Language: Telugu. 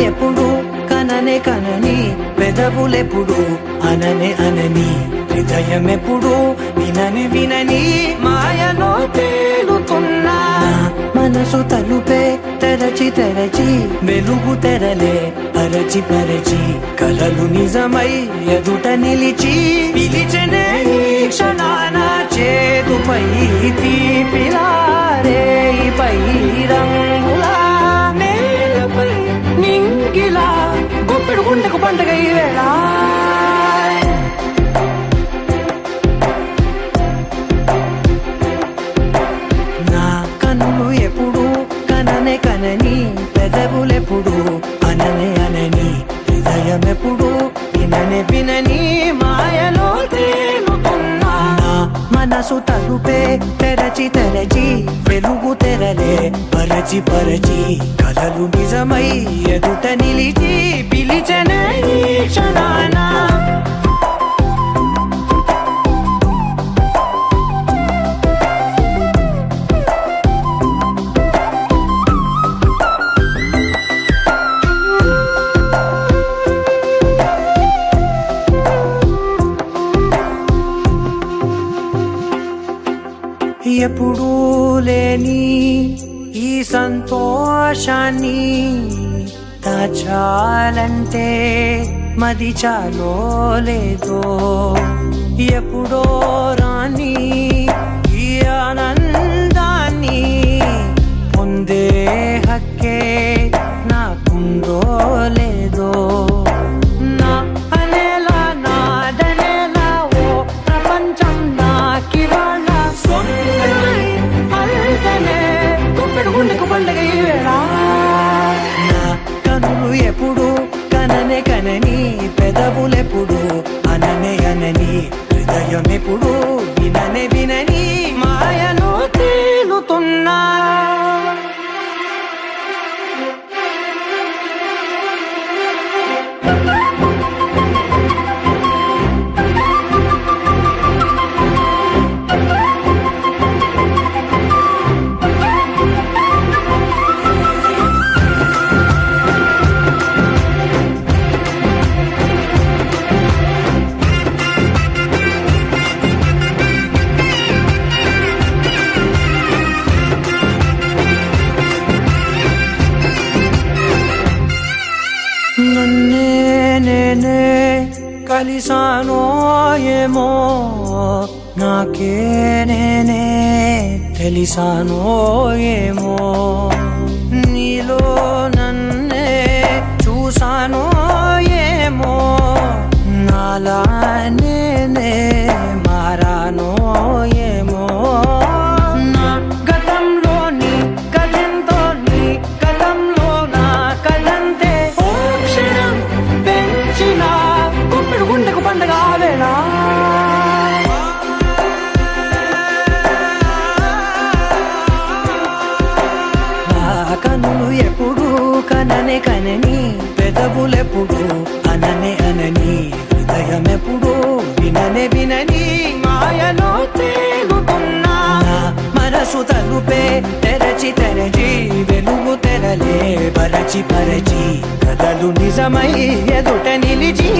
ఎప్పుడు కననే కనని పెదవులెప్పుడు అననే అనని హృదయం ఎప్పుడు వినని వినని మాయలో తేలుతున్నా మనసు తలుపే తెరచి తెరచి వెలుగు తెరలే పరచి పరచి కలలు నిజమై ఎదుట నిలిచి పిలిచనే ఈ క్షణాన చేతుపై తీపిలారే పై రంగులా నేలపై నింగిలా గుప్పెడు గుండెకు పండగ ఈ వేళ నా కన్నులు ఎప్పుడు కననే కనని పెదవులెప్పుడు అననే అనని హృదయం ఎప్పుడు విననే వినని మాయలో తేలుతున్నా మనసు తలుపే తెరచి తెరచి వెలుగు తెరలే పరచి పరచి కలలు నిజమై ఎదుట నిలిచి పిలిచనే ఈ క్షణాన ఎప్పుడూ లేని ఈ సంతోషాన్ని దాచాలంటే మది చాలో లేదో ఎప్పుడో రాని ఈ ఆనందాన్ని పొందే హక్కే నాకుందో లేదో నా అనేలా నాదనేలా ఓ ప్రపంచం నాకివాళ్ళ పండగ ఈ వేళ నా కనులు ఎప్పుడు కననే కనని పెదవులెప్పుడు అననే అనని హృదయం ఎప్పుడు విననే వినని మాయలో తేలుతున్నా నన్నే నేనే కలిసానో ఏమో నాకే నేనే తెలిసానో ఏమో నీలో నన్నే చూసానో ఏమో నాలా నేనే మారానో ఏమో నా గతంలోని కథంతో నీ గతంలో నా కథంతే గుండెకు పండగ వేళ నా కన్నులు ఎప్పుడు కననే కనని పెదవులెప్పుడు అననే అనని హృదయం ఎప్పుడు విననే వినని మాయలో తేలుతున్నా మనసు తలుపే తెరచి తెరచి వెలుగు తెరలే పరచి పరచి కలలు నిజమై ఎదుట నిలిచి